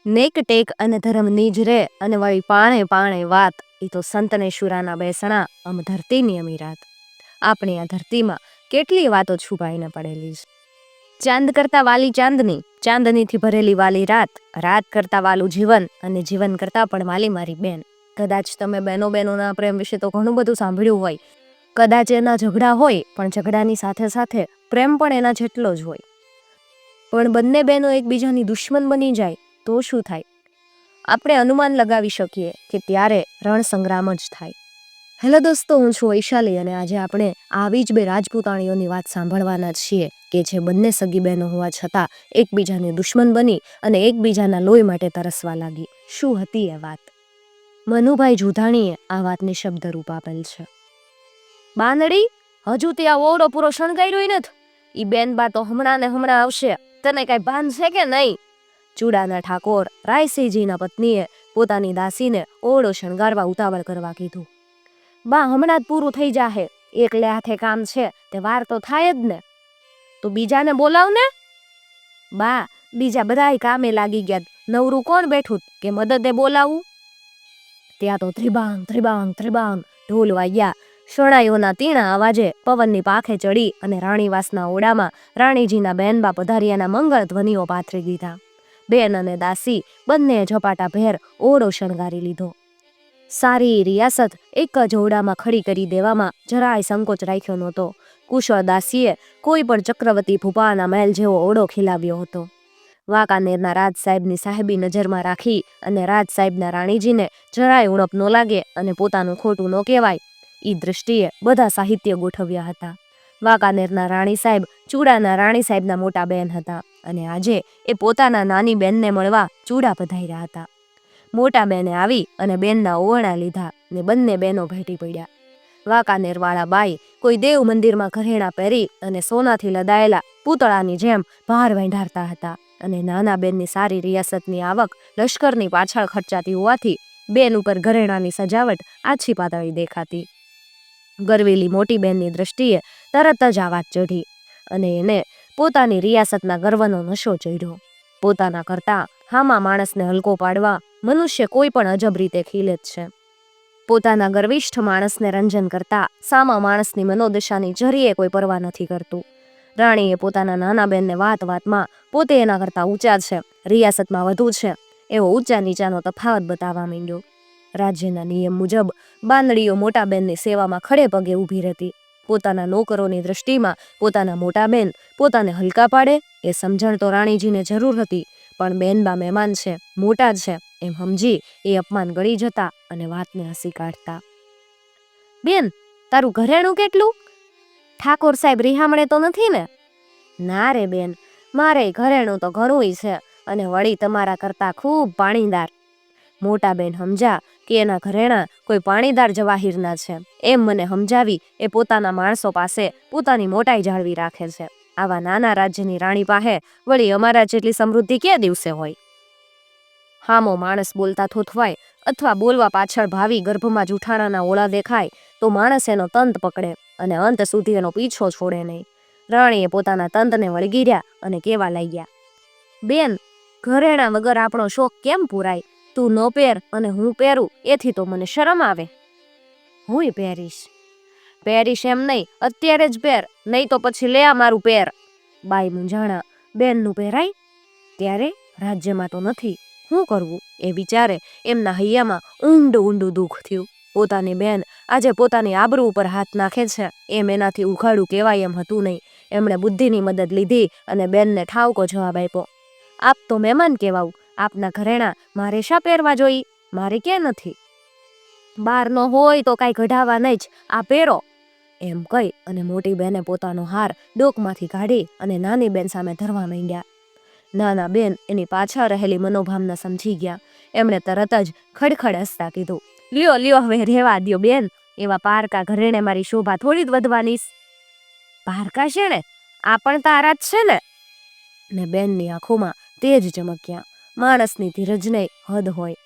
નેક ટેક અને ધર્મ નીજ રે અને વળી પાણે પાણે વાત, એ તો સંતને શુરાના બેસણા અમ ધરતીની અમીરાત. આપણી આ ધરતીમાં કેટલી વાતો છુપાઈને પડેલી છે. ચાંદ કરતા વાલી ચાંદની, ચાંદનીથી ભરેલી વાલી રાત, રાત કરતા વાલું જીવન અને જીવન કરતા પણ વાલી મારી બેન. કદાચ તમે બહેનોના પ્રેમ વિશે તો ઘણું બધું સાંભળ્યું હોય, કદાચ એના ઝઘડા હોય પણ ઝઘડાની સાથે સાથે પ્રેમ પણ એના જેટલો જ હોય. પણ બંને બહેનો એકબીજાની દુશ્મન બની જાય તો શું થાય? આપણે અનુમાન લગાવી શકીએ કે ત્યારે રણ સંગ્રામ જ થાય. હેલો દોસ્તો, હું છું વૈશાલી અને આજે આપણે આવી જ બે રાજપૂતાણીઓની વાત સાંભળવાના છીએ કે જે બંને સગી બહેનો હોવા છતાં એકબીજાની દુશ્મન બની અને એકબીજાના લોહી માટે તરસવા લાગી. શું હતી એ વાત? મનુભાઈ જુધાણીએ આ વાતને શબ્દરૂપ આપેલ છે. બાંદડી, હજુ ત્યાં ઓવડો પૂરો શણગાર્યો નથી. ઈ બેન બા તો હમણાં ને હમણાં આવશે, તને કઈ ભાન છે કે નહીં? ચૂડાના ઠાકોર રાયસિંહજીના પત્નીએ પોતાની દાસીને ઓવડો શણગારવા ઉતાવળ કરવા કીધું. બા, હમણાં જ પૂરું થઈ જાહે, એકલે હાથે કામ છે તે વાર તો થાય જ ને. તો બીજાને બોલાવ ને. બા, બીજા બધાય કામે લાગી ગયા, નવરું કોણ બેઠું કે મદદે બોલાવું? ત્યાં તો ત્રિબાંગ ત્રિબાંગ ત્રિબાંગ ઢોલ વાગ્યા. શણાઈઓના તીણા અવાજે પવનની પાંખે ચડી અને રાણીવાસના ઓરડામાં રાણીજીના બેનબા પધારિયાના મંગળ ધ્વનિઓ પાથરી દીધા. બેન અને દાસી બંને ઝપાટા ભેર ઓરડો શણગારી લીધો. સારી રિયાસત એક જ ઓરડામાં ખડી કરી દેવામાં જરાય સંકોચ રાખ્યો નહોતો. કુશળ દાસીએ કોઈ પણ ચક્રવર્તી ભૂપાના મહેલ જેવો ઓરડો ખીલાવ્યો હતો. વાંકાનેરના રાજ સાહેબની સાહેબી નજરમાં રાખી અને રાજ સાહેબના રાણીજીને જરાય ઉણપ ન લાગે અને પોતાનું ખોટું ન કહેવાય, એ દૃષ્ટિએ બધા સાહિત્ય ગોઠવ્યા હતા. વાંકાનેરના રાણી સાહેબ ચૂડાના રાણી સાહેબના મોટા બેન હતા અને આજે એ પોતાના નાની બેનને મળવા ચૂડા પધાર્યા હતા. મોટા બેને આવી અને બેનના ઓવરણા લીધા ને બંને બહેનો ભેટી પડ્યા. વાંકાનેર વાળા બાઈ કોઈ દેવ મંદિરમાં ઘરેણા પહેરી અને સોનાથી લદાયેલા પૂતળાની જેમ ભાર વેંઢારતા હતા અને નાના બેનની સારી રિયાસતની આવક લશ્કરની પાછળ ખર્ચાતી હોવાથી બેન ઉપર ઘરેણાની સજાવટ આછી પાતળી દેખાતી. ગરવેલી મોટી બેનની દ્રષ્ટિએ તરત જ આ વાત ચઢી અને એને પોતાની રિયાસતના ગર્વનો નશો ચડ્યો. પોતાના કરતા હામા માણસને હલકો પાડવા મનુષ્ય કોઈ પણ અજબ રીતે ખીલે જ છે. પોતાના ગર્વિષ્ઠ માણસને રંજન કરતા સામા માણસની મનોદશાની જરીએ કોઈ પરવા નથી કરતું. રાણીએ પોતાના નાના બેનને વાત વાતમાં પોતે એના કરતાં ઊંચા છે, રિયાસતમાં વધુ છે એવો ઊંચા નીચાનો તફાવત બતાવવા માંડ્યો. રાજ્યના નિયમ મુજબ બાંદડીઓ મોટા બેનની સેવામાં ખડે પગે ઊભી રહેતી. પોતાના નોકરોની દ્રષ્ટિમાં પોતાના મોટા બેન પોતાને હલકા પાડે એ સમજણ તો રાણીજીને જરૂર હતી, પણ બેનબા મહેમાન છે, મોટા છે એમ સમજી એ અપમાન ગળી જતા અને વાતને હસી કાઢતા. બેન, તારું ઘરેણું કેટલું? ઠાકોર સાહેબ રિહામણે તો નથી ને? ના રે બેન, મારે ઘરેણું તો ઘણું છે અને વળી તમારા કરતા ખૂબ પાણીદાર. મોટા બેન સમજા કે એના ઘરેણા કોઈ પાણીદાર જવાહીરના છે એમ મને સમજાવી એ પોતાના માણસો પાસે પોતાની મોટાઈ જાળવી રાખે છે. આવા નાના રાજ્યની રાણી પાસે વળી અમારા જેટલી સમૃદ્ધિ ક્યાં દિવસે હોય? હામો માણસ બોલતા થોથવાય અથવા બોલવા પાછળ ભાવી ગર્ભમાં જૂઠાણાના ઓળા દેખાય તો માણસ એનો તંત પકડે અને અંત સુધી એનો પીછો છોડે નહીં. રાણીએ પોતાના તંતને વળગીર્યા અને કેવા લાગ્યા. બેન, ઘરેણા વગર આપણો શોખ કેમ પૂરાય? તું ન પહેર અને હું પહેરું એથી તો મને શરમ આવે. હુંય પહેરીશ એમ નહીં, અત્યારે જ પહેર, નહીં તો પછી લે આ મારું પહેર. બાઈ મૂંઝાણા. બેનનું પહેરાય? ત્યારે રાજ્યમાં તો નથી, શું કરવું એ વિચારે એમના હૈયામાં ઊંડું દુઃખ થયું. પોતાની બેન આજે પોતાની આબરૂ ઉપર હાથ નાખે છે એમ એનાથી ઉઘાડું કહેવાય એમ હતું નહીં. એમણે બુદ્ધિની મદદ લીધી અને બેનને ઠાવકો જવાબ આપ્યો. આપ તો મહેમાન કહેવાવું, આપના ઘરેણા મારે શા પહેરવા જોઈ? મારે ક્યાં નથી. બાર ન હોય તો કાંઈ કઢાવા નહીં જ, આ પહેરો એમ કહી અને મોટી બેને પોતાનો હાર ડોકમાંથી કાઢી અને નાની બેન સામે ધરવા માંડ્યા. નાના બેન એની પાછળ રહેલી મનોભાવના સમજી ગયા. એમણે તરત જ ખડખડ હસતા કીધું, લ્યો હવે રહેવા દ્યો બેન, એવા પારકા ઘરેણે મારી શોભા થોડી જ વધવાની. પારકા છે ને, આ પણ તારા જ છે ને બેનની આંખોમાં તેજ ચમક્યા. માણસની ધીરજને હદ હોય,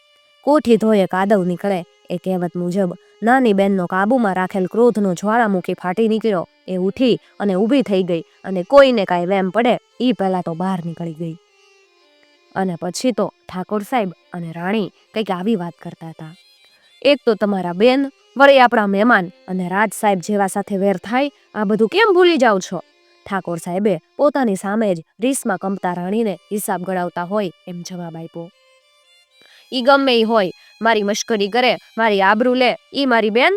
કોઠી ધોયે કાદવ નીકળે એ કહેવત મુજબ નાની બેનનો કાબુમાં રાખેલ ક્રોધનો જ્વાળામુખી ફાટી નીકળ્યો. એ ઉઠી અને ઊભી થઈ ગઈ અને કોઈને કાંઈ વેમ પડે એ પહેલાં તો બહાર નીકળી ગઈ. અને પછી તો ઠાકોર સાહેબ અને રાણી કંઈક આવી વાત કરતા હતા. એક તો તમારા બેન, વળી આપણા મહેમાન અને રાજ સાહેબ જેવા સાથે વેર થાય, આ બધું કેમ ભૂલી જાઓ છો? ઠાકોર સાહેબે પોતાની સામે જ રીસમાં કંપતા રાણીને હિસાબ ગણાવતા હોય એમ જવાબ આપ્યો. ઈ ગમે ઈ હોય, મારી મશ્કરી કરે, મારી આબરૂ લે, ઈ મારી બેન?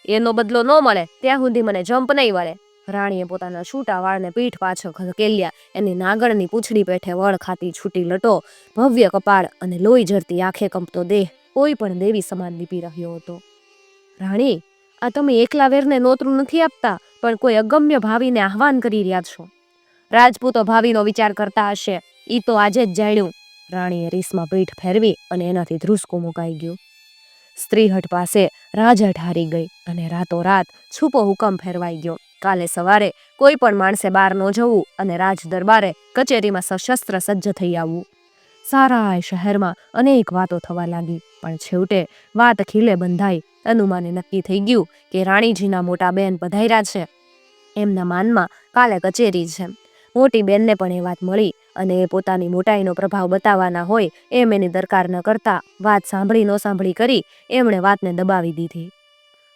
એનો બદલો ન મળે ત્યાં સુધી મને જંપ નહીં વળે. રાણીએ પોતાના છૂટા વાળને પીઠ પાછળ ખકેલ્યા. એની નાગણની પૂંછડી પેઠે વળ ખાતી છૂટી લટો, ભવ્ય કપાળ અને લોહી ઝરતી આંખે કંપતો દેહ કોઈ પણ દેવી સમાન દીપી રહ્યો હતો. રાણી, આ તમે એકલા વેરને નોતરું નથી આપતા, પણ કોઈ અગમ્ય ભાવીને આહવાન કરી રહ્યા છો. રાજપૂતો ભાવીનો વિચાર કરતા હશે, ઈ તો આજે જ જાણ્યું. રાણીએ રીસમાં પીઠ ફેરવી અને એનાથી ધ્રુસકું મુકાઈ ગયું. સ્ત્રીહટ પાસે રાજા ઠારી ગઈ અને રાતોરાત છૂપો હુકમ ફેરવાઈ ગયો. કાલે સવારે કોઈ પણ માણસે બહાર ન જવું અને રાજ દરબારે કચેરીમાં સશસ્ત્ર સજ્જ થઈ આવવું. સારા શહેરમાં અનેક વાતો થવા લાગી, પણ છેવટે વાત ખીલે બંધાઈ. અનુમાને નક્કી થઈ ગયું કે રાણીજીના મોટા બેન પધાર્યા છે. એમના માનમાં કાલે કચેરી છે. મોટી બેનને પણ એ વાત મળી અને એ પોતાની મોટાઈનો પ્રભાવ બતાવવાના હોય એમ એની દરકાર ન કરતા વાત સાંભળી ન સાંભળી કરી એમણે વાતને દબાવી દીધી.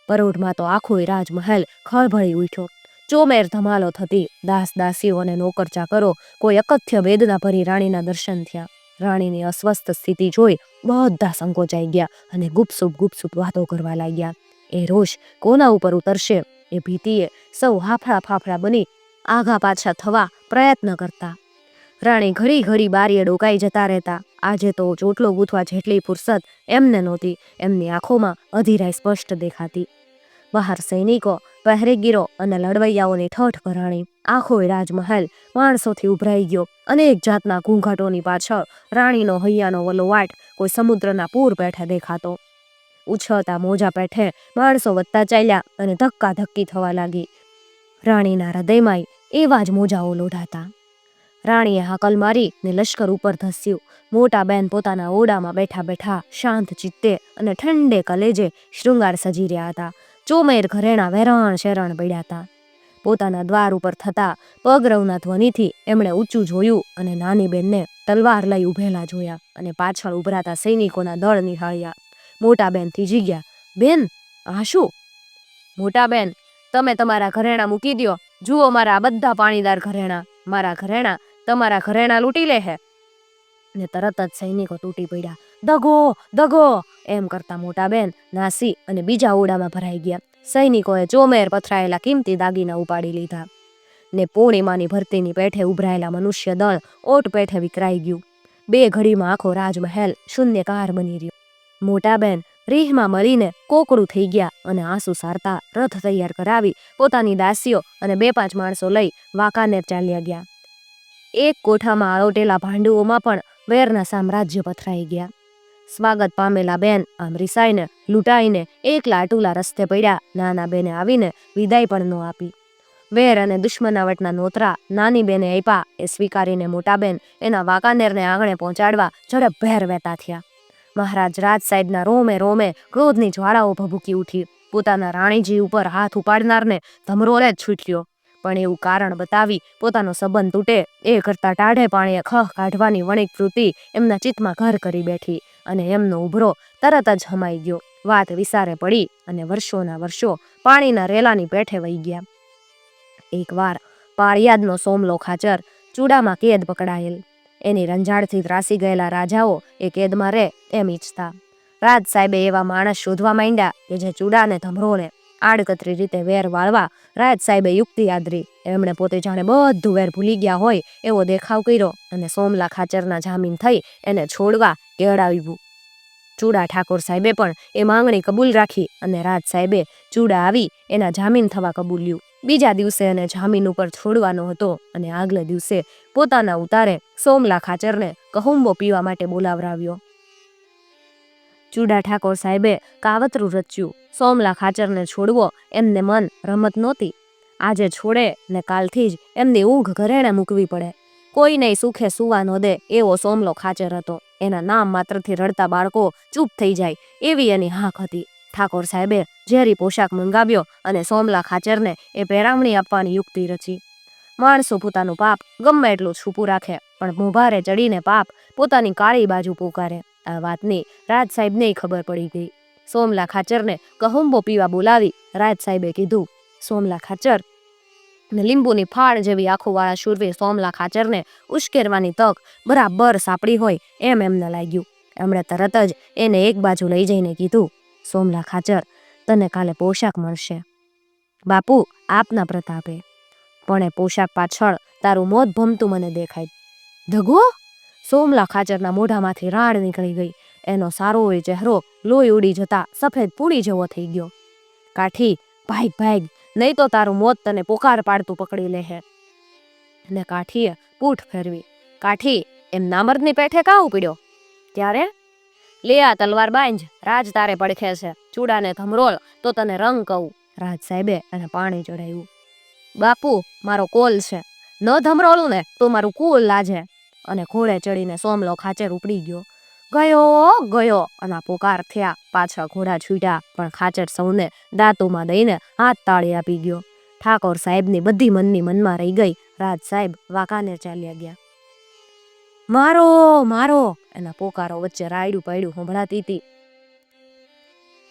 પરોઢમાં તો આખોય રાજમહેલ ખળભળી ઉઠ્યો. ચોમેર ધમાલો થતી. દાસ દાસીઓ અને નોકર ચાકરો કોઈ અકથ્ય વેદના ભરી રાણીના દર્શન થયા. રાણીની અસ્વસ્થ સ્થિતિ જોઈ બધા સંકોચાઈ ગયા અને ગુપસુપ વાતો કરવા લાગ્યા. એ રોષ કોના ઉપર ઉતરશે એ ભીતિએ સૌ હાફળા ફાફડા બની આઘા પાછા થવા પ્રયત્ન કરતા. રાણી ઘડી ઘડી બારીએ ડોકાઈ જતા રહેતા. આજે તો ચોટલો ગૂંથવા જેટલી ફુરસત એમને નહોતી. એમની આંખોમાં અધીરાઈ સ્પષ્ટ દેખાતી. બહાર સૈનિકો, પહેરેગીરો અને લડવૈયાઓની ઠઠ ભરાણી. આખોય રાજમહેલ માણસોથી ઉભરાઈ ગયો. અનેક જાતના ઘૂંઘાટોની પાછળ રાણીનો હૈયાનો વલોવાટ કોઈ સમુદ્રના પૂર પેઠે દેખાતો. ઉછળતા મોજા પેઠે માણસો વધતા ચાલ્યા અને ધક્કા ધક્કી થવા લાગી. રાણીના હૃદયમાંય એવા જ મોજાઓ લોઢાતા. રાણીએ હાકલ મારી ને લશ્કર ઉપર ધસ્યું. મોટા બેન પોતાના ઓરડામાં બેઠા બેઠા શાંત ચિત્તે અને ઠંડે કલેજે શૃંગાર સજી રહ્યા હતા. ચોમેર ઘરેણા વેરણ શેરણ પડ્યા હતા. પોતાના દ્વાર ઉપર થતા પગરવના ધ્વનિથી એમણે ઊંચું જોયું અને નાની બેનને તલવાર લઈ ઉભેલા જોયા અને પાછળ ઉભરાતા સૈનિકોના દળ નિહાળ્યા. મોટા બેન થીજી ગયા. બેન, આ શું? મોટા બેન, તમે તમારા ઘરેણા મૂકી દ્યો. જુઓ મારા બધા પાણીદાર ઘરેણા. મારા ઘરેણા તમારા ઘરેણા લૂંટી લે હે. ને તરત જ સૈનિકો તૂટી પડ્યા. દગો દગો એમ કરતા મોટા બેન નાસી અને બીજા ઓરડામાં ભરાઈ ગયા. સૈનિકોએ ચોમેર પથરાયેલા કિંમતી દાગીના ઉપાડી લીધા ને પૂર્ણિમાની ભરતીની પેઠે ઉભરાયેલા મનુષ્ય દળ ઓટ પેઠે વિકરાઈ ગયું. બે ઘડીમાં આખો રાજમહેલ શૂન્યકાર બની રહ્યો. મોટા બેન રીહમાં મળીને કોકડું થઈ ગયા અને આંસુ સારતા રથ તૈયાર કરાવી પોતાની દાસીઓ અને 2-5 માણસો લઈ વાંકાનેર ચાલ્યા ગયા. એક કોઠામાં આળોટેલા ભાંડુઓમાં પણ વેરના સામ્રાજ્ય પથરાઈ ગયા. સ્વાગત પામેલા બેન આમ રિસાઈને લૂંટાઈને એકલા અટુલા રસ્તે પડ્યા. નાના બેને આવીને વિદાય પણ ન આપી. વેર અને દુશ્મનાવટના નોતરા નાની બેને આપ્યા એ સ્વીકારીને મોટા બેન એના વાંકાનેરને આંગણે પહોંચાડવા ઝડપભેર વહેતા થયા. મહારાજ રાજ સાહેબના રોમે રોમે ક્રોધની જ્વાળાઓ ભભૂકી ઉઠી. પોતાના રાણીજી ઉપર હાથ ઉપાડનારને ધમરોલે જ છૂટ્યો. પણ એવું કારણ બતાવી પોતાનો સંબંધ તૂટે એ કરતા ટાઢે પાણીએ ખહ કાઢવાની વણિક વૃત્તિ એમના ચિત્તમાં ઘર કરી બેઠી અને એમનો ઉભરો તરત જ હમાઈ ગયો. વાત વિસારે પડી અને વર્ષોના વર્ષો પાણીના રેલાની પેઠે વહી ગયા. એકવાર પાળિયાદનો સોમલો ખાચર ચૂડામાં કેદ પકડાયેલ. એની રંજાડથી ત્રાસી ગયેલા રાજાઓ એ કેદમાં રહે એમ ઈચ્છતા. રાજ સાહેબે એવા માણસ શોધવા માંડ્યા કે જે ચૂડાને ધમરોલે. આડકતરી રીતે વેર વાળવા રાજ સાહેબે યુક્તિ આદરી. એમણે પોતે જાણે બધું વેર ભૂલી ગયા હોય એવો દેખાવ કર્યો અને સોમલા ખાચરના જામીન થઈ એને છોડવા કેળાવ્યું. ચૂડા ઠાકોર સાહેબે પણ એ માંગણી કબૂલ રાખી અને રાજ સાહેબે ચૂડા આવી એના જામીન થવા કબૂલ્યું. બીજા દિવસે એને જામીન ઉપર છોડવાનો હતો અને આગલે દિવસે પોતાના ઉતારે સોમલા ખાચરને કહુંબો પીવા માટે બોલાવરાવ્યો. ચૂડા ઠાકોર સાહેબે કાવતરું રચ્યું. સોમલા ખાચરને છોડવો એમને મન રમત નહોતી. આજે છોડે ને કાલથી જ એમની ઊંઘ ઘરેણે મૂકવી પડે. કોઈને સુખે સુવા ન દે એવો સોમલો ખાચર હતો. એના નામ માત્રથી રડતા બાળકો ચૂપ થઈ જાય એવી એની હાંક હતી. ઠાકોર સાહેબે ઝેરી પોશાક મંગાવ્યો અને સોમલા ખાચરને એ પેરામણી આપવાની યુક્તિ રચી. માણસો પોતાનું પાપ ગમે એટલું છૂપું રાખે પણ મોભારે ચડીને પાપ પોતાની કાળી બાજુ પોકારે. આ વાતની રાજ સાહેબને ખબર પડી ગઈ. સોમલા ખાચરને કહુંબો પીવા બોલાવી રાજ સાહેબે કીધું, સોમલા ખાચર ને લીંબુની ફાળ જેવી આંખોવાળા શૂરવીર સોમલા ખાચરને ઉશ્કેરવાની તક બરાબર સાંપડી હોય એમ એમને લાગ્યું. એમણે તરત જ એને એક બાજુ લઈ જઈને કીધું, સોમલા ખાચર, તને કાલે પોશાક મળશે. બાપુ આપના પ્રતાપે, પણ એ પોશાક પાછળ તારું મોત ભમતું મને દેખાય. ધગો! સોમલા ખાચરના મોઢામાંથી રાડ નીકળી ગઈ. એનો સારો એ ચહેરો લોહી ઉડી જતા સફેદ પૂળી જેવો થઈ ગયો. કાઠી, ભાગ ભાગ, નહીં તો તારું મોત તને પોકાર પાડતું પકડી લેહે. ને કાઠીએ પૂઠ ફેરવી. કાઠી, એમ નામર્દની પેઠે કા ઉપડ્યો? ત્યારે લે આ તલવાર બાંધ, રાજ તારે પડખે છે. ચૂડાને ધમરોળ તો તને રંગ કહું. રાજ સાહેબે એને પાણી ચડાવ્યું. બાપુ, મારો કોલ છે, ન ધમરોળું ને તો મારું કુલ લાજે. અને ઘોડે ચડીને સોમલો ખાચર ઉપડી ગયો. ગયો અને પોકાર થયા. પાછા ઘોડા છૂટ્યા, પણ ખાચર સૌને દાંતોમાં દઈને હાથ તાળી આપી ગયો. ઠાકોર સાહેબની બધી મનની મનમાં રહી ગઈ. રાજ સાહેબ વાંકાનેર ચાલ્યા ગયા. મારો મારો એના પોકારો વચ્ચે રાયડું પાયડું સંભળાતી હતી.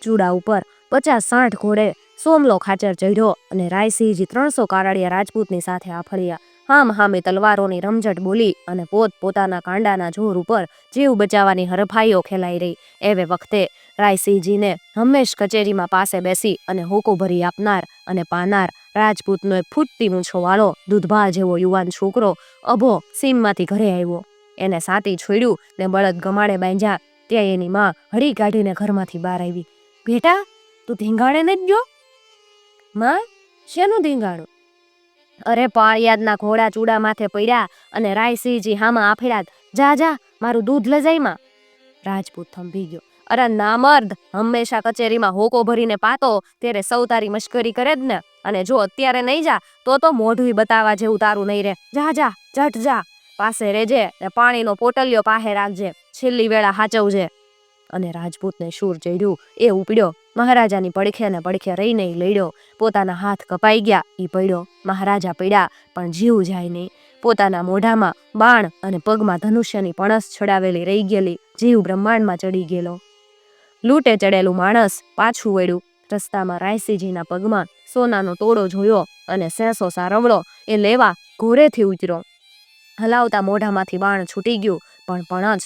ચૂડા ઉપર 50-60 ઘોડે સોમલો ખાચર ચડ્યો અને રાયસિંહજી 300 કારાડિયા રાજપૂતની સાથે આફળ્યા. હામે તલવારોની રમઝટ બોલી અને પોતાના કાંડાના જોર ઉપર જીવ બચાવવાની હરફાઈઓ ખેલાઈ રહી. એવે વખતે રાયસિંહજીને હંમેશ કચેરીમાં પાસે બેસી અને હોકો ભરી આપનાર અને પાનાર રાજપૂતનો એક ફૂટતી મૂછો વાળો દૂધભા જેવો યુવાન છોકરો અભો સીમમાંથી ઘરે આવ્યો. એને સાતી છોડ્યું ને બળદ ગમાડે બાંધ્યા. ત્યાં એની માં હળી કાઢીને ઘરમાંથી બહાર આવી. બેટા, તું ધીંગાણે નથી ગયો? માં, શેનું ધીંગાણું? અરે પાળિયાદના ઘોડા ચૂડા માથે પડ્યા અને રાયસિંહજી હામાં આફેડાત. જા મારું દૂધ લજાઈમાં. રાજપૂત થંભી ગયો. અરે નામર્દ, હંમેશા કચેરીમાં હોકો ભરીને પાતો ત્યારે સૌ તારી મશ્કરી કરે જ ને. અને જો અત્યારે નહીં જા તો મોઢું બતાવવા જેવું તારું નહીં રે. જા જટ જા. પાસે રેજે ને પાણીનો પોટલિયો પાહે રાખજે. છેલ્લી વેળા હાચવજે. અને રાજપૂતને શૂર ચડ્યું. એ ઉપડ્યો. મહારાજાની પડખે રહીને લડ્યો. પોતાના હાથ કપાઈ ગયા, એ પડ્યો. મહારાજા પડ્યા, પણ જીવ જાય નહીં. પોતાના મોઢામાં બાણ અને પગમાં ધનુષ્યની પણસ છડાવેલી રહી ગયેલી. જીવ બ્રહ્માંડમાં ચડી ગયેલો. લૂંટે ચડેલું માણસ પાછું વળ્યું. રસ્તામાં રાયસિંહજીના પગમાં સોનાનો તોડો જોયો અને સેસો સારવડો એ લેવા ઘોડેથી ઉતર્યો. હલાવતા મોઢામાંથી બાણ છૂટી ગયું, પણ પણસ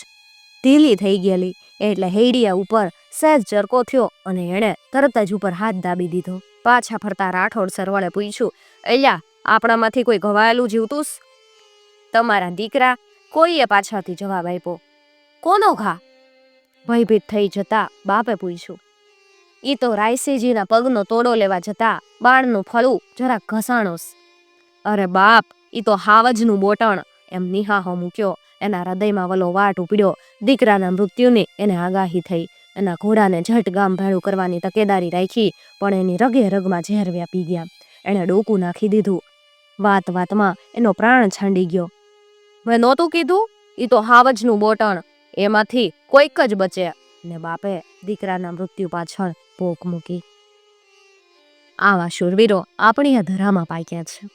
ઢીલી થઈ ગયેલી એટલે હેડિયા ઉપર સહેજ ચરકો થયો અને એણે તરત જ ઉપર હાથ દાબી દીધો. પાછા ફરતા રાઠોડ સરવળે પૂછ્યું, એલ્યા, આપણામાંથી કોઈ ઘવાયેલું જીવતુંસ? તમારા દીકરા? કોઈએ પાછળથી જવાબ આપ્યો. કોનો ઘા? ભયભીત થઈ જતા બાપે પૂછ્યું. ઈ તો રાયસિંહજીના પગનો તોડો લેવા જતા બાણનું ફળું જરાક ઘસાણોસ. અરે બાપ, ઈ તો હાવજનું બોટણ. એમ નિહાહો મૂક્યો. એના હૃદયમાં વલો વાટ ઉપડ્યો. દીકરાના મૃત્યુની એને આગાહી થઈ. એના ઘોડાને ઝટ ગામ ભેળું કરવાની તકેદારી રાખી, પણ એની રગે રગમાં ઝેર વ્યાપી ગયા. એણે ડોકું નાખી દીધું. વાતમાં એનો પ્રાણ છાંડી ગયો. મેં નહોતું કીધું? ઈ તો હાવજનું બોટણ. એમાંથી કોઈક જ બચે. ને બાપે દીકરાના મૃત્યુ પાછળ પોક મૂકી. આવા શૂરવીરો આપણી આ ધરામાં પાક્યા છે.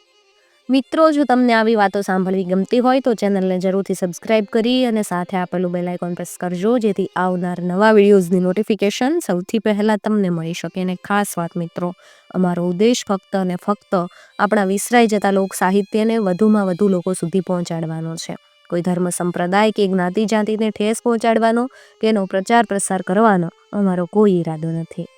મિત્રો, જો તમને આવી વાતો સાંભળવી ગમતી હોય તો ચેનલને જરૂરથી સબસ્ક્રાઇબ કરી અને સાથે આપેલું બેલ આઇકોન પ્રેસ કરજો, જેથી આવનાર નવા વિડીયોઝની નોટિફિકેશન સૌથી પહેલાં તમને મળી શકે. અને ખાસ વાત મિત્રો, અમારો ઉદ્દેશ ફક્ત અને ફક્ત આપણા વિસરાઈ જતા લોક સાહિત્યને વધુમાં વધુ લોકો સુધી પહોંચાડવાનો છે. કોઈ ધર્મ સંપ્રદાય કે જ્ઞાતિ જાતિને ઠેસ પહોંચાડવાનો કે એનો પ્રચાર પ્રસાર કરવાનો અમારો કોઈ ઈરાદો નથી.